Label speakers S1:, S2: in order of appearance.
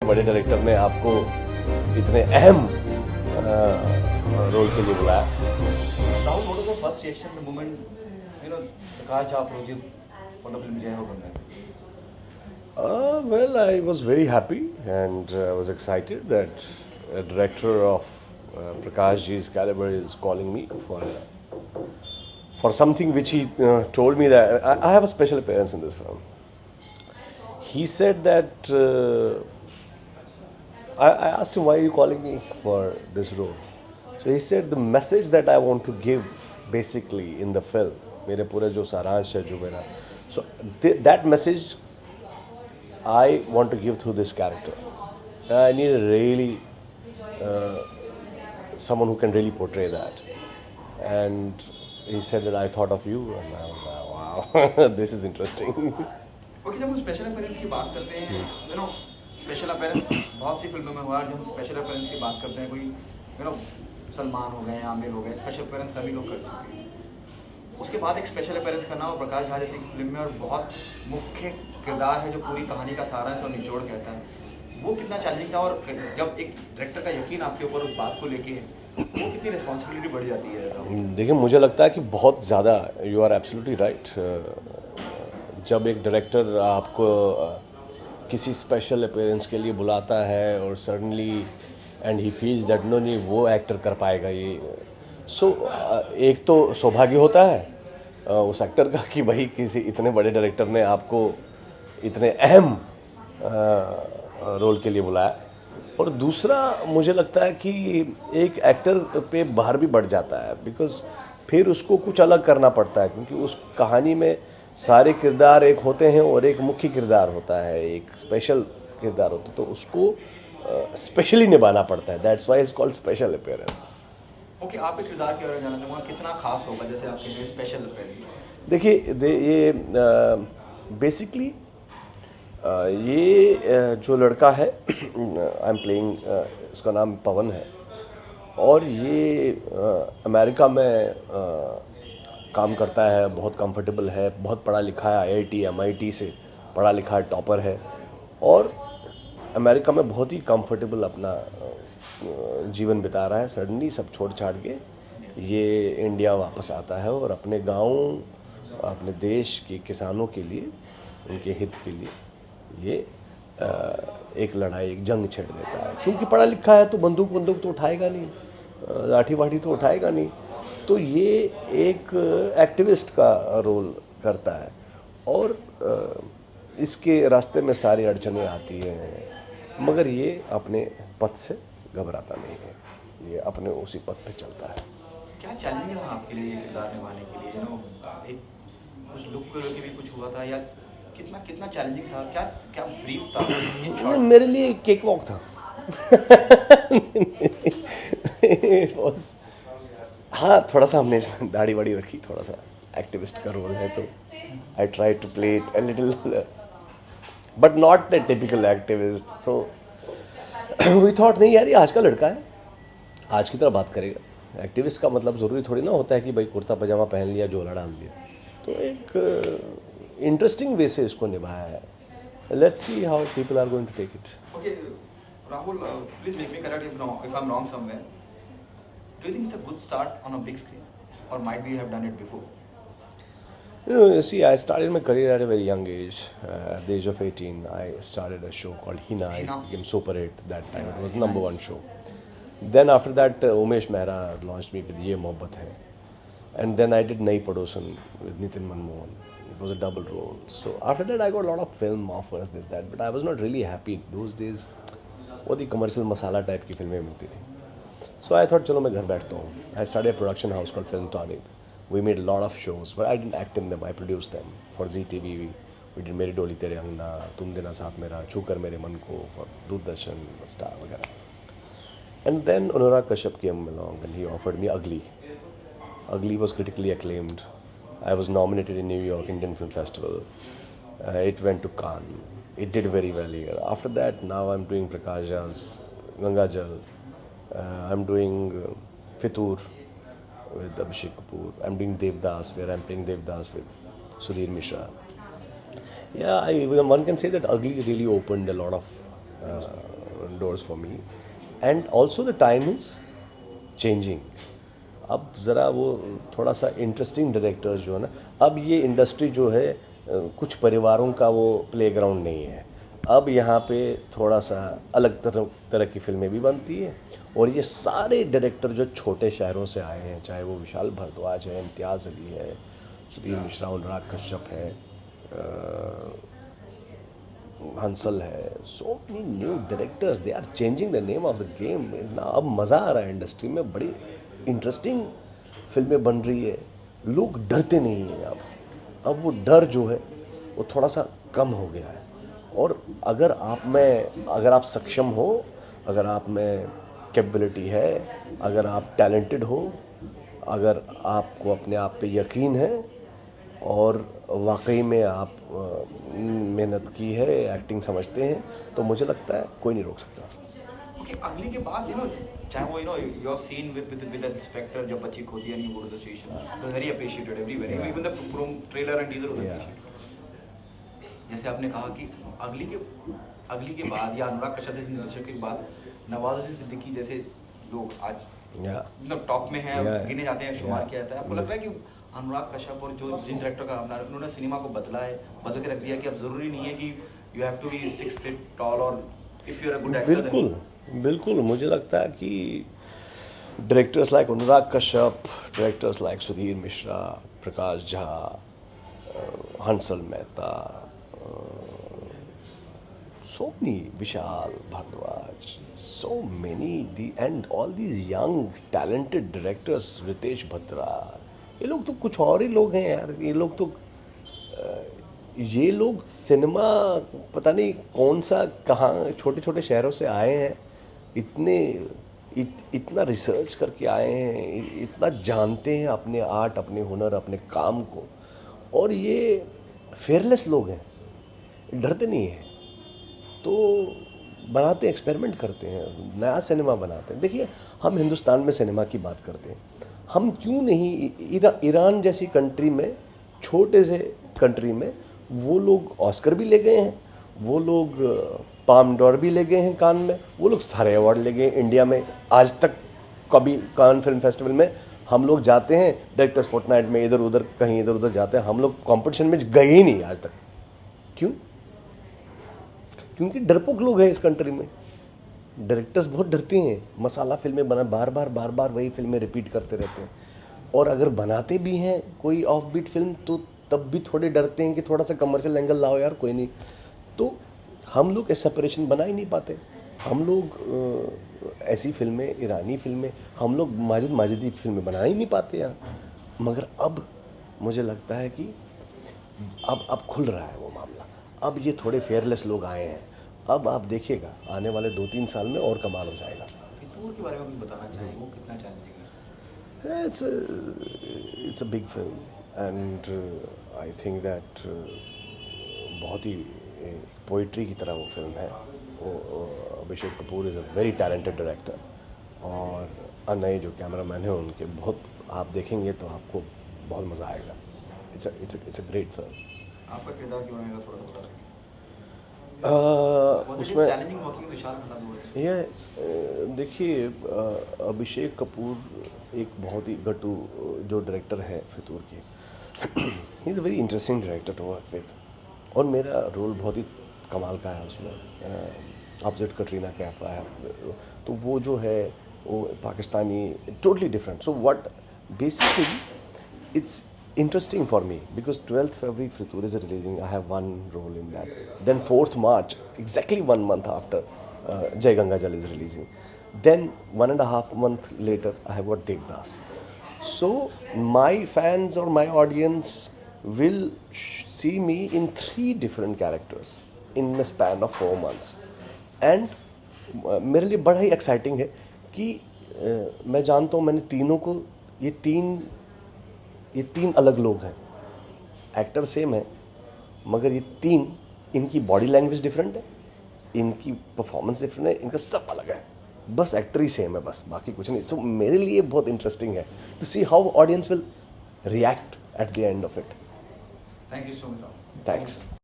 S1: बड़े डायरेक्टर ने आपको इतने अहम रोल के लिए बुलाया।
S2: Rahul, what was the first reaction the moment Prakash Jha approached you for the film Jai Ho Ganga?
S1: Well, I was very happy and I was excited that a director of Prakash Ji's caliber is calling me for something which he told me that I have a special appearance in this film. He said that I asked him, why are you calling me for this role? So he said the message that I want to give basically in the film, मेरे पूरे जो सारांश है जो मेरा, so that message I want to give through this character. I need really someone who can really portray that. And he said that I thought of you, and I was like, wow, this is interesting.
S2: Okay, जब हम special appearance की बात करते हैं, special appearance बहुत सी फिल्मों में हुआ है। जब हम स्पेशल अपीयरेंस की बात करते हैं, कोई सलमान हो गए, आमिर हो गए, स्पेशल अपीयरेंस सभी लोग कर चुके हैं। उसके बाद एक स्पेशल अपीयरेंस करना और प्रकाश झा जैसे की फिल्म में और बहुत मुख्य किरदार है जो पूरी कहानी का सारांश और निचोड़ कहता है, वो कितना चैलेंजिंग था। और जब एक डायरेक्टर का यकीन आपके ऊपर उस बात को लेके वो कितनी रिस्पॉन्सिबिलिटी बढ़ जाती है।
S1: देखिए, मुझे लगता है कि बहुत ज़्यादा, यू आर एब्सोल्युटली राइट। जब एक डायरेक्टर आपको किसी स्पेशल अपीयरेंस के लिए बुलाता है और suddenly and he feels that no नहीं वो एक्टर कर पाएगा ये, सो एक तो सौभाग्य होता है उस एक्टर का कि भाई किसी इतने बड़े डायरेक्टर ने आपको इतने अहम रोल के लिए बुलाया। और दूसरा मुझे लगता है कि एक एक्टर पे भार भी बढ़ जाता है, बिकॉज फिर उसको कुछ अलग करना पड़ता है, क्योंकि उस कहानी में सारे किरदार एक होते हैं और एक मुख्य किरदार होता है, एक स्पेशल किरदार होता है, तो उसको स्पेशली निभाना पड़ता है। That's why it's called special appearance.
S2: Okay, आप एक किरदार के बारे में जानना चाहूँगा, कितना खास होगा जैसे आपके लिए स्पेशल अपीयरेंस?
S1: देखिए, ये बेसिकली ये जो लड़का है, आई एम प्लेइंग, इसका नाम पवन है, और ये अमेरिका में काम करता है, बहुत कंफर्टेबल है, बहुत पढ़ा लिखा है, IIT MIT से पढ़ा लिखा है, टॉपर है, और अमेरिका में बहुत ही कंफर्टेबल अपना जीवन बिता रहा है। सडनली सब छोड़ छाड़ के ये इंडिया वापस आता है और अपने गांव, अपने देश के किसानों के लिए, उनके हित के लिए ये एक लड़ाई, एक जंग छेड़ देता है। क्योंकि पढ़ा लिखा है तो बंदूक तो उठाएगा नहीं, लाठी वाठी तो उठाएगा नहीं, तो ये एक एक्टिविस्ट का रोल करता है। और इसके रास्ते में सारी अड़चनें आती हैं, मगर ये अपने पथ से घबराता नहीं है, ये अपने उसी पथ पे चलता है।
S2: क्या चैलेंजिंग रहा आपके लिए ये किरदार निभाने के लिए? एक कुछ लुक को लेके भी कुछ हुआ था, या कितना चैलेंजिंग था? क्या ब्रीफ था?
S1: मेरे लिए केक वॉक था। हाँ, थोड़ा सा हमने दाढ़ी वाड़ी रखी, थोड़ा सा एक्टिविस्ट का रोल है, तो I try to play it a little, but not the typical activist. So we thought नहीं यार, ये आज का लड़का है, आज की तरह बात करेगा। एक्टिविस्ट का मतलब ज़रूरी थोड़ी ना होता है कि भाई कुर्ता पजामा पहन लिया, झोला डाल दिया। तो एक इंटरेस्टिंग वे से इसको निभाया है। Let's see how people are going to take it.
S2: Okay Rahul, please make me correct if I am wrong somewhere. Do you think it's a good start on a big screen और might be you have done it before?
S1: You see, I started my career at a very young age. At the age of 18, I started a show called Hina. It became Super 8 that time. It was the #1 show. Then after that, Umesh Mehra launched me with Ye Mohabbat Hai. And then I did Nai Padosan with Nitin Manmohan. It was a double role. So after that, I got a lot of film offers, this, that. But I was not really happy. Those days, वो the commercial masala type की फिल्में मिलती थी. So I thought, चलो मैं घर बैठता हूँ. I started a production house called Film Tonic. We made a lot of shows, but I didn't act in them. I produced them for ZTV. We did Meri Doli Tere Angna, Tum Dena Saath Mera, Chukar Mere Man Ko for Doordarshan, Star वगैरह. And then Anurag Kashyap came along and he offered me Ugly. Ugly was critically acclaimed. I was nominated in New York Indian Film Festival. It went to Cannes. It did very well here. After that, now I'm doing Prakash Jha's Ganga Jal. I'm doing Fitur with Abhishek Kapoor. I'm doing Devdas, where I'm playing Devdas with Sudhir Mishra. Yeah, one can say that Ugly really opened a lot of doors for me. And also the time is changing. अब ज़रा वो थोड़ा सा interesting directors जो है ना, अब ये इंडस्ट्री जो है कुछ परिवारों का वो प्लेग्राउंड नहीं है. अब यहाँ पे थोड़ा सा अलग तरह की फिल्में भी बनती है, और ये सारे डायरेक्टर जो छोटे शहरों से आए हैं, चाहे वो विशाल भारद्वाज है, इम्तियाज़ अली है, सुधीर मिश्रा, अनुराग कश्यप है, हंसल है, so many new directors, they are changing the name of the game. अब मज़ा आ रहा है इंडस्ट्री में, बड़ी इंटरेस्टिंग फिल्में बन रही है. लोग डरते नहीं हैं अब वो डर जो है वो थोड़ा सा कम हो गया है. और अगर आप सक्षम हो, अगर आप में कैपेबिलिटी है, अगर आप टैलेंटेड हो, अगर आपको अपने आप पे यकीन है और वाकई में आप मेहनत की है, एक्टिंग समझते हैं, तो मुझे लगता है कोई नहीं रोक सकता.
S2: अगली के बाद चाहे वो your scene with the inspector जब बच्ची खोती है, go to the station, it was very appreciated everywhere, even the trailer and teaser was appreciated. जैसे आपने कहा कि अगली के बाद या अनुराग कश्यप जैसे निर्देशक के बाद नवाजुद्दीन सिद्दीकी जैसे लोग आज टॉप में हैं, गिने जाते हैं, शुमार किया जाता है. आपको लग रहा है कि अनुराग कश्यप और जो जिन डायरेक्टर का नाम उन्होंने सिनेमा को बदला है, बदल के रख दिया कि अब जरूरी नहीं है कि you have to be 6 feet tall, और if you are a good actor.
S1: बिल्कुल मुझे लगता है कि directors like Anurag Kashyap, directors like Sudhir Mishra, Prakash Jha, Hansal Mehta, so many, Vishal Bhardwaj, so many, and all these young talented directors, Ritesh Bhatra, ये लोग तो कुछ और ही लोग हैं यार. ये लोग सिनेमा पता नहीं कौन सा कहाँ छोटे छोटे शहरों से आए हैं, इतना रिसर्च करके आए हैं, इतना जानते हैं अपने आर्ट, अपने हुनर, अपने काम को, और ये फेयरलेस लोग हैं, डरते नहीं हैं, तो बनाते हैं, एक्सपेरिमेंट करते हैं, नया सिनेमा बनाते हैं. देखिए हम हिंदुस्तान में सिनेमा की बात करते हैं, हम क्यों नहीं ईरान जैसी कंट्री में, छोटे से कंट्री में, वो लोग ऑस्कर भी ले गए हैं, वो लोग पाम डोर भी ले गए हैं कान में, वो लोग सारे अवार्ड ले गए. इंडिया में आज तक कभी कान फिल्म फेस्टिवल में हम लोग जाते हैं, डायरेक्टर्स फोर्टनाइट में इधर उधर कहीं इधर उधर जाते हैं, हम लोग कंपटीशन में गए ही नहीं आज तक. क्यों? क्योंकि डरपोक लोग हैं इस कंट्री में. डायरेक्टर्स बहुत डरते हैं, मसाला फिल्में बना बार बार वही फिल्में रिपीट करते रहते हैं, और अगर बनाते भी हैं कोई ऑफ बीट फिल्म तो तब भी थोड़े डरते हैं कि थोड़ा सा कमर्शियल एंगल लाओ यार, कोई नहीं. तो हम लोग सेपरेशन बना ही नहीं पाते. हम लोग ऐसी फिल्में, ईरानी फिल्में, हम लोग माजिदी फिल्में बना ही नहीं पाते यार. मगर अब मुझे लगता है कि अब खुल रहा है वो मामला. अब ये थोड़े फेयरलेस लोग आए हैं, अब आप देखिएगा आने वाले 2-3 साल में और कमाल हो जाएगा.
S2: फितूर के बारे में कुछ बताना चाहिए, वो कितना चैलेंजिंग है?
S1: It's a big film and I think that बहुत ही पोइट्री की तरह वो फिल्म है. वो Abhishek Kapoor is a very talented director, और अनय जो कैमरामैन हैं उनके बहुत, आप देखेंगे तो आपको बहुत मज़ा आएगा. It's a great film.
S2: आपका किरदार क्यों रहेगा, थोड़ा बता सकते?
S1: उसमें ये देखिए अभिषेक कपूर एक बहुत ही गट्टू जो डायरेक्टर है फितूर के, he is a very interesting director to work with, और मेरा रोल बहुत ही कमाल का है उसमें. ऑपोजिट कटरीना कैफ है, तो वो जो है वो Pakistani, totally different. So what basically it's interesting for me because 12th February Fritur is releasing. I have one role in that. Then 4th March, exactly 1 month after, Jai Ganga Jal is releasing. Then 1.5 month later, I have got Devdas. So my fans or my audience will see me in 3 different characters in a span of 4 months. And मेरे लिए बड़ा ही exciting है कि मैं जानता हूँ मैंने तीनों को, ये तीन अलग लोग हैं, एक्टर सेम है, मगर ये तीन, इनकी बॉडी लैंग्वेज डिफरेंट है, इनकी परफॉर्मेंस डिफरेंट है, इनका सब अलग है, बस एक्टर ही सेम है, बस बाकी कुछ नहीं. सो मेरे लिए बहुत इंटरेस्टिंग है to see how audience will react at the end of it.
S2: Thank you so much.
S1: Thanks.